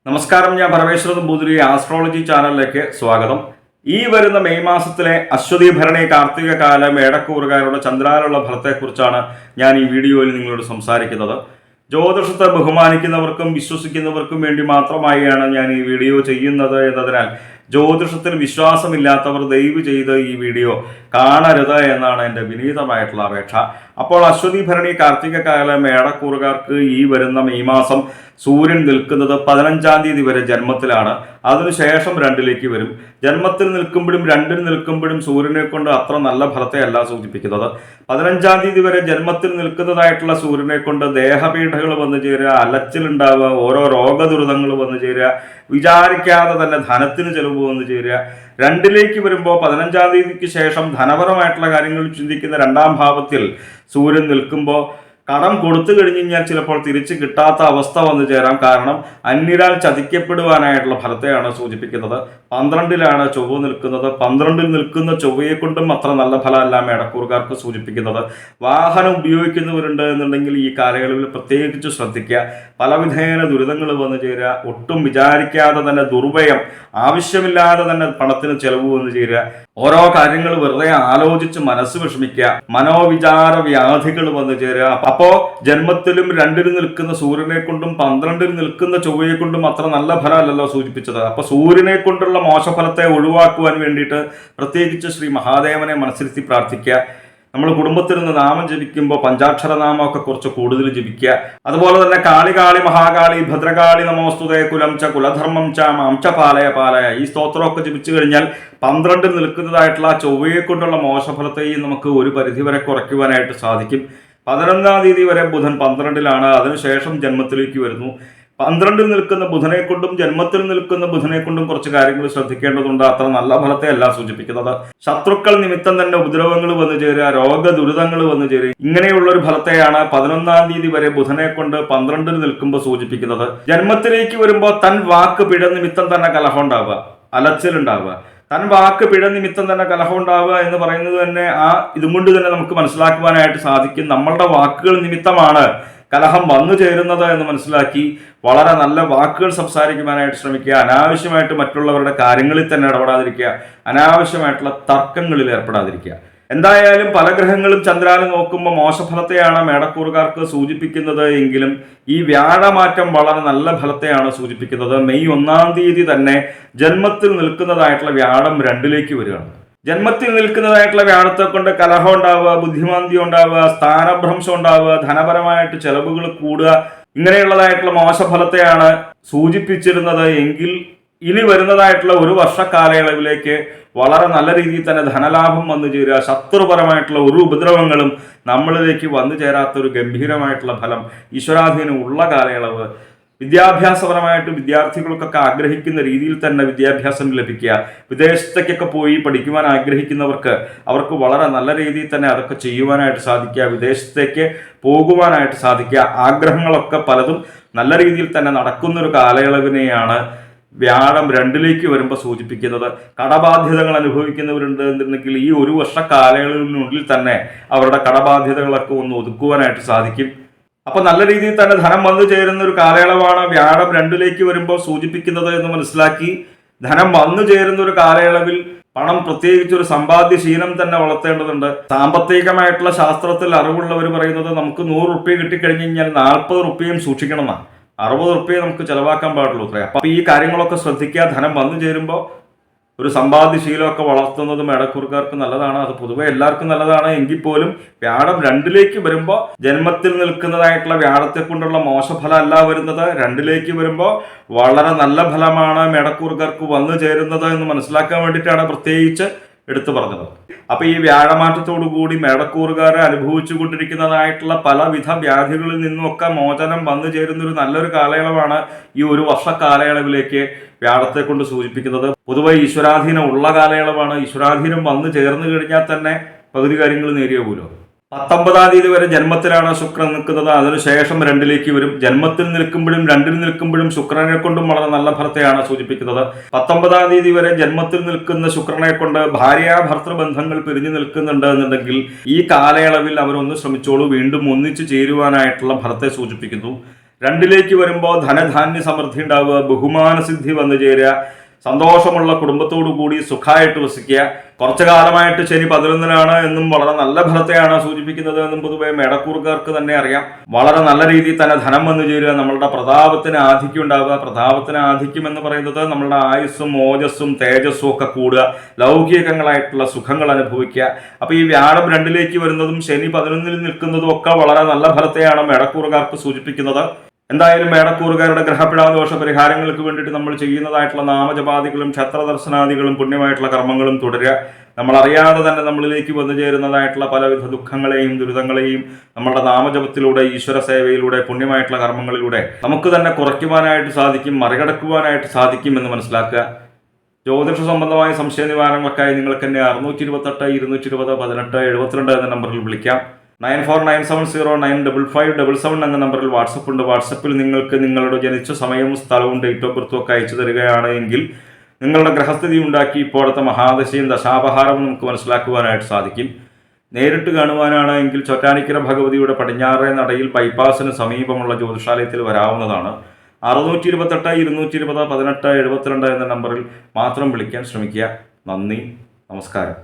നമസ്കാരം, ഞാൻ പരമേശ്വര നമ്പൂതിരി ആസ്ട്രോളജി ചാനലിലേക്ക് സ്വാഗതം. ഈ വരുന്ന മെയ് മാസത്തിലെ അശ്വതി ഭരണി കാർത്തിക കാല മേടക്കൂറുകാരുടെ ചന്ദ്രാനുള്ള ഫലത്തെക്കുറിച്ചാണ് ഞാൻ ഈ വീഡിയോയിൽ നിങ്ങളോട് സംസാരിക്കുന്നത്. ജ്യോതിഷത്തെ ബഹുമാനിക്കുന്നവർക്കും വിശ്വസിക്കുന്നവർക്കും വേണ്ടി മാത്രമായാണ് ഞാൻ ഈ വീഡിയോ ചെയ്യുന്നത് എന്നതിനാൽ ജ്യോതിഷത്തിൽ വിശ്വാസമില്ലാത്തവർ ദയവ് ചെയ്ത് ഈ വീഡിയോ കാണരുത് എന്നാണ് എൻ്റെ വിനീതമായിട്ടുള്ള അപേക്ഷ. അപ്പോൾ അശ്വതി ഭരണി കാർത്തിക കാല മേടക്കൂറുകാർക്ക് ഈ വരുന്ന മെയ് മാസം സൂര്യൻ നിൽക്കുന്നത് 15-ാം തീയതി വരെ ജന്മത്തിലാണ്. അതിനുശേഷം 2-ലേക്ക് വരും. ജന്മത്തിൽ നിൽക്കുമ്പോഴും 2-ൽ നിൽക്കുമ്പോഴും സൂര്യനെ കൊണ്ട് അത്ര നല്ല ഫലത്തെയല്ല സൂചിപ്പിക്കുന്നത്. 15-ാം തീയതി വരെ ജന്മത്തിൽ നിൽക്കുന്നതായിട്ടുള്ള സൂര്യനെ കൊണ്ട് ദേഹപീഠകൾ വന്നു ചേരുക, അലച്ചിലുണ്ടാവുക, ഓരോ രോഗദുരിതങ്ങൾ വന്നു ചേരുക, വിചാരിക്കാതെ തന്നെ ധനത്തിന് ചെലവ് വന്നു ചേരുക. 2-ലേക്ക് വരുമ്പോൾ 15-ാം തീയതിക്ക് ശേഷം ധനപരമായിട്ടുള്ള കാര്യങ്ങൾ ചിന്തിക്കുന്ന 2-ാം ഭാവത്തിൽ സൂര്യൻ നിൽക്കുമ്പോൾ കടം കൊടുത്തു കഴിഞ്ഞ് കഴിഞ്ഞാൽ ചിലപ്പോൾ തിരിച്ചു കിട്ടാത്ത അവസ്ഥ വന്നു ചേരാം. കാരണം അന്യരാൽ ചതിക്കപ്പെടുവാനായിട്ടുള്ള ഫലത്തെയാണ് സൂചിപ്പിക്കുന്നത്. 12-ലാണ് ചൊവ്വ നിൽക്കുന്നത്. 12-ൽ നിൽക്കുന്ന ചൊവ്വയെ കൊണ്ടും അത്ര നല്ല ഫലമല്ല മേടക്കൂറുകാർക്ക് സൂചിപ്പിക്കുന്നത്. വാഹനം ഉപയോഗിക്കുന്നവരുണ്ട് എന്നുണ്ടെങ്കിൽ ഈ കാലയളവിൽ പ്രത്യേകിച്ച് ശ്രദ്ധിക്കുക. പലവിധേന ദുരിതങ്ങൾ വന്നു ചേരുക, ഒട്ടും വിചാരിക്കാതെ തന്നെ ദുർവ്യയം, ആവശ്യമില്ലാതെ തന്നെ പണത്തിന് ചെലവ് വന്നു ചേരുക, ഓരോ കാര്യങ്ങൾ വെറുതെ ആലോചിച്ച് മനസ്സ് വിഷമിക്കുക, മനോവിചാര വ്യാധികൾ വന്നു ചേരുക. അപ്പോ ജന്മത്തിലും 2-ൽ നിൽക്കുന്ന സൂര്യനെ കൊണ്ടും 12-ൽ നിൽക്കുന്ന ചൊവ്വയെ കൊണ്ടും അത്ര നല്ല ഫലമല്ലല്ലോ സൂചിപ്പിച്ചത്. അപ്പൊ സൂര്യനെ കൊണ്ടുള്ള മോശഫലത്തെ ഒഴിവാക്കുവാൻ വേണ്ടിയിട്ട് പ്രത്യേകിച്ച് ശ്രീ മഹാദേവനെ മനസ്സിരുത്തി പ്രാർത്ഥിക്കുക. നമ്മൾ കുടുംബത്തിൽ നിന്ന് നാമം ജപിക്കുമ്പോൾ പഞ്ചാക്ഷര നാമമൊക്കെ കുറച്ച് കൂടുതൽ ജപിക്കുക. അതുപോലെ തന്നെ കാളി കാളി മഹാകാളി ഭദ്രകാളി നമോസ്തുതേ കുലം ച കുലധർമ്മം ച മാം ച പാലയ പാലയ ഈ സ്തോത്രമൊക്കെ ജപിച്ചു കഴിഞ്ഞാൽ 12-ൽ നിൽക്കുന്നതായിട്ടുള്ള ചൊവ്വയെ കൊണ്ടുള്ള മോശഫലത്തെയും നമുക്ക് ഒരു പരിധിവരെ കുറയ്ക്കുവാനായിട്ട് സാധിക്കും. 11-ാം തീയതി വരെ ബുധൻ 12-ലാണ്. അതിനുശേഷം ജന്മത്തിലേക്ക് വരുന്നു. 12-ൽ നിൽക്കുന്ന ബുധനെ കൊണ്ടും ജന്മത്തിൽ നിൽക്കുന്ന ബുധനെ കൊണ്ടും കുറച്ച് കാര്യങ്ങൾ ശ്രദ്ധിക്കേണ്ടതുണ്ട്. അത്ര നല്ല ഫലത്തെ അല്ല സൂചിപ്പിക്കുന്നത്. ശത്രുക്കൾ നിമിത്തം തന്നെ ഉപദ്രവങ്ങൾ വന്നു ചേരുക, രോഗദുരിതങ്ങൾ വന്നു ചേരുക, ഇങ്ങനെയുള്ള ഒരു ഫലത്തെയാണ് 11-ാം തീയതി വരെ ബുധനെ കൊണ്ട് 12-ൽ നിൽക്കുമ്പോൾ സൂചിപ്പിക്കുന്നത്. ജന്മത്തിലേക്ക് വരുമ്പോൾ തൻ വാക്ക് പിഴ നിമിത്തം തന്നെ കലഹം ഉണ്ടാവുക, അലച്ചിലുണ്ടാവുക. തൻ വാക്ക് പിഴ നിമിത്തം തന്നെ കലഹം ഉണ്ടാവുക എന്ന് പറയുന്നത് തന്നെ ഇതും കൊണ്ട് തന്നെ നമുക്ക് മനസ്സിലാക്കുവാനായിട്ട് സാധിക്കും. നമ്മളുടെ വാക്കുകൾ നിമിത്തമാണ് കലഹം വന്നു ചേരുന്നത് എന്ന് മനസ്സിലാക്കി വളരെ നല്ല വാക്കുകൾ സംസാരിക്കുവാനായിട്ട് ശ്രമിക്കുക. അനാവശ്യമായിട്ട് മറ്റുള്ളവരുടെ കാര്യങ്ങളിൽ തന്നെ ഇടപെടാതിരിക്കുക, അനാവശ്യമായിട്ടുള്ള തർക്കങ്ങളിൽ ഏർപ്പെടാതിരിക്കുക. എന്തായാലും പല ഗ്രഹങ്ങളും ചന്ദ്രാനെ നോക്കുമ്പോൾ മോശഫലത്തെയാണ് മേടക്കൂറുകാർക്ക് സൂചിപ്പിക്കുന്നത് എങ്കിലും ഈ വ്യാഴമാറ്റം വളരെ നല്ല ഫലത്തെയാണ് സൂചിപ്പിക്കുന്നത്. മെയ് 1-ാം തീയതി തന്നെ ജന്മത്തിൽ നിൽക്കുന്നതായിട്ടുള്ള വ്യാഴം 2-ലേക്ക് വരികയാണ്. ജന്മത്തിൽ നിൽക്കുന്നതായിട്ടുള്ള വ്യാഴത്തെ കൊണ്ട് കലഹം ഉണ്ടാവുക, ബുദ്ധിമാന്ദ്യം ഉണ്ടാവുക, സ്ഥാനഭ്രംശം ഉണ്ടാവുക, ധനപരമായിട്ട് ചെലവുകൾ കൂടുക, ഇങ്ങനെയുള്ളതായിട്ടുള്ള മോശഫലത്തെയാണ് സൂചിപ്പിച്ചിരുന്നത് എങ്കിൽ ഇനി വരുന്നതായിട്ടുള്ള ഒരു വർഷ കാലയളവിലേക്ക് വളരെ നല്ല രീതിയിൽ തന്നെ ധനലാഭം വന്നു ചേരുക, ശത്രുപരമായിട്ടുള്ള ഒരു ഉപദ്രവങ്ങളും നമ്മളിലേക്ക് വന്നു ചേരാത്ത ഒരു ഗംഭീരമായിട്ടുള്ള ഫലം, ഈശ്വരാധീനം ഉള്ള കാലയളവ്, വിദ്യാഭ്യാസപരമായിട്ട് വിദ്യാർത്ഥികൾക്കൊക്കെ ആഗ്രഹിക്കുന്ന രീതിയിൽ തന്നെ വിദ്യാഭ്യാസം ലഭിക്കുക, വിദേശത്തേക്കൊക്കെ പോയി പഠിക്കുവാൻ ആഗ്രഹിക്കുന്നവർക്ക് അവർക്ക് വളരെ നല്ല രീതിയിൽ തന്നെ അതൊക്കെ ചെയ്യുവാനായിട്ട് സാധിക്കുക, വിദേശത്തേക്ക് പോകുവാനായിട്ട് സാധിക്കുക, ആഗ്രഹങ്ങളൊക്കെ പലതും നല്ല രീതിയിൽ തന്നെ നടക്കുന്നൊരു കാലയളവിനെയാണ് വ്യാഴം 2-ലേക്ക് വരുമ്പോൾ സൂചിപ്പിക്കുന്നത്. കടബാധ്യതകൾ അനുഭവിക്കുന്നവരുണ്ട് എന്നുണ്ടെങ്കിൽ ഈ ഒരു വർഷ കാലയളവിനുള്ളിൽ തന്നെ അവരുടെ കടബാധ്യതകളൊക്കെ ഒന്ന് ഒതുക്കുവാനായിട്ട് സാധിക്കും. അപ്പൊ നല്ല രീതിയിൽ തന്നെ ധനം വന്നു ചേരുന്ന ഒരു കാലയളവാണ് വ്യാഴം 2-ലേക്ക് വരുമ്പോൾ സൂചിപ്പിക്കുന്നത് എന്ന് മനസ്സിലാക്കി ധനം വന്നു ചേരുന്ന ഒരു കാലയളവിൽ പണം പ്രത്യേകിച്ച് ഒരു സമ്പാദ്യശീലം തന്നെ വളർത്തേണ്ടതുണ്ട്. സാമ്പത്തികമായിട്ടുള്ള ശാസ്ത്രത്തിൽ അറിവുള്ളവർ പറയുന്നത് നമുക്ക് 100 റുപ്യ കിട്ടിക്കഴിഞ്ഞ് കഴിഞ്ഞാൽ 40 റുപ്യയും സൂക്ഷിക്കണം എന്നാണ്. 60 റുപ്യ നമുക്ക് ചെലവാക്കാൻ പാടുള്ളൂ അത്രേ. അപ്പൊ ഈ കാര്യങ്ങളൊക്കെ ശ്രദ്ധിക്കുക. ധനം വന്നു ചേരുമ്പോൾ ഒരു സമ്പാദ്യശീലമൊക്കെ വളർത്തുന്നത് മേടക്കൂറുകാർക്ക് നല്ലതാണ്. അത് പൊതുവെ എല്ലാവർക്കും നല്ലതാണ്. എങ്കിൽ പോലും വ്യാഴം 2-ലേക്ക് വരുമ്പോൾ ജന്മത്തിൽ നിൽക്കുന്നതായിട്ടുള്ള വ്യാഴത്തെ കൊണ്ടുള്ള മോശഫലം അല്ല വരുന്നത്. 2-ലേക്ക് വരുമ്പോൾ വളരെ നല്ല ഫലമാണ് മേടക്കൂറുകാർക്ക് വന്നു ചേരുന്നത് എന്ന് മനസ്സിലാക്കാൻ വേണ്ടിയിട്ടാണ് പ്രത്യേകിച്ച് എടുത്തു പറഞ്ഞത്. അപ്പൊ ഈ വ്യാഴമാറ്റത്തോടു കൂടി മേടക്കൂറുകാരെ അനുഭവിച്ചു കൊണ്ടിരിക്കുന്നതായിട്ടുള്ള പലവിധ വ്യാധികളിൽ നിന്നുമൊക്കെ മോചനം വന്നു ചേരുന്ന ഒരു നല്ലൊരു കാലയളവാണ് ഈ ഒരു വർഷ കാലയളവിലേക്ക് വ്യാഴത്തെ കൊണ്ട് സൂചിപ്പിക്കുന്നത്. പൊതുവെ ഈശ്വരാധീനം ഉള്ള കാലയളവാണ്. ഈശ്വരാധീനം വന്നു ചേർന്ന് കഴിഞ്ഞാൽ തന്നെ പകുതി കാര്യങ്ങൾ നേരിയ പോലും. 19-ാം തീയതി വരെ ജന്മത്തിലാണ് ശുക്രൻ നിൽക്കുന്നത്. അതിനുശേഷം 2-ലേക്ക് വരും. ജന്മത്തിൽ നിൽക്കുമ്പോഴും 2-ൽ നിൽക്കുമ്പോഴും ശുക്രനെ കൊണ്ടും വളരെ നല്ല ഫലത്തെയാണ് സൂചിപ്പിക്കുന്നത്. 19-ാം തീയതി വരെ ജന്മത്തിൽ നിൽക്കുന്ന ശുക്രനെ കൊണ്ട് ഭാര്യാഭർത്തൃ ബന്ധങ്ങൾ പിരിഞ്ഞു നിൽക്കുന്നുണ്ട് എന്നുണ്ടെങ്കിൽ ഈ കാലയളവിൽ അവരൊന്ന് ശ്രമിച്ചോളൂ, വീണ്ടും ഒന്നിച്ചു ചേരുവാനായിട്ടുള്ള ഫലത്തെ സൂചിപ്പിക്കുന്നു. രണ്ടിലേക്ക് വരുമ്പോൾ ധനധാന്യ സമൃദ്ധി ഉണ്ടാവുക, ബഹുമാന സിദ്ധി വന്നു ചേരുക, സന്തോഷമുള്ള കുടുംബത്തോടു കൂടി സുഖമായിട്ട് വസിക്കുക. കുറച്ചു കാലമായിട്ട് ശനി 11-ലാണ് എന്നും വളരെ നല്ല ഫലത്തെയാണ് സൂചിപ്പിക്കുന്നത് എന്നും പൊതുവെ മേടക്കൂറുകാർക്ക് തന്നെ അറിയാം. വളരെ നല്ല രീതിയിൽ തന്നെ ധനം വന്നു ചേരുക, നമ്മളുടെ പ്രതാപത്തിന് ആധിക്യം ഉണ്ടാവുക. പ്രതാപത്തിന് ആധിക്യം എന്ന് പറയുന്നത് നമ്മളുടെ ആയുസ്സും ഓജസ്സും തേജസ്സും ഒക്കെ കൂടുക, ലൗകികങ്ങളായിട്ടുള്ള സുഖങ്ങൾ അനുഭവിക്കുക. അപ്പൊ ഈ വ്യാഴം 2-ലേക്ക് വരുന്നതും ശനി 11-ൽ നിൽക്കുന്നതും ഒക്കെ വളരെ നല്ല ഫലത്തെയാണ് മേടക്കൂറുകാർക്ക് സൂചിപ്പിക്കുന്നത്. എന്തായാലും മേടക്കൂറുകാരുടെ ഗ്രഹപിഴാദോഷ പരിഹാരങ്ങൾക്ക് വേണ്ടിയിട്ട് നമ്മൾ ചെയ്യുന്നതായിട്ടുള്ള നാമജപാദികളും ക്ഷത്രദർശനാദികളും പുണ്യമായിട്ടുള്ള കർമ്മങ്ങളും തുടരുക. നമ്മൾ അറിയാതെ തന്നെ നമ്മളിലേക്ക് വന്നു ചേരുന്നതായിട്ടുള്ള പലവിധ ദുഃഖങ്ങളെയും ദുരിതങ്ങളെയും നമ്മളുടെ നാമജപത്തിലൂടെ, ഈശ്വര സേവയിലൂടെ, പുണ്യമായിട്ടുള്ള കർമ്മങ്ങളിലൂടെ നമുക്ക് തന്നെ കുറയ്ക്കുവാനായിട്ട് സാധിക്കും, മറികടക്കുവാനായിട്ട് സാധിക്കും എന്ന് മനസ്സിലാക്കുക. ജ്യോതിഷ സംബന്ധമായ സംശയ നിവാരണങ്ങൾക്കായി നിങ്ങൾക്ക് എന്നെ 628 220 18 72 എന്ന നമ്പറിൽ വിളിക്കാം. 9497095577 എന്ന നമ്പറിൽ വാട്സപ്പ് ഉണ്ട്. വാട്സപ്പിൽ നിങ്ങൾക്ക് നിങ്ങളുടെ ജനിച്ച സമയവും സ്ഥലവും ഡേറ്റ് ഓഫ് ബർത്തും ഒക്കെ അയച്ചു തരികയാണ് എങ്കിൽ നിങ്ങളുടെ ഗ്രഹസ്ഥിതി ഉണ്ടാക്കി ഇപ്പോഴത്തെ മഹാദശയും ദശാപഹാരവും നമുക്ക് മനസ്സിലാക്കുവാനായിട്ട് സാധിക്കും. നേരിട്ട് കാണുവാനാണ് എങ്കിൽ ചോറ്റാനിക്കര ഭഗവതിയുടെ പടിഞ്ഞാറേ നടയിൽ ബൈപ്പാസിന് സമീപമുള്ള ജ്യോതിഷാലയത്തിൽ വരാവുന്നതാണ്. 628 220 18 72 എന്ന നമ്പറിൽ മാത്രം വിളിക്കാൻ ശ്രമിക്കുക. നന്ദി, നമസ്കാരം.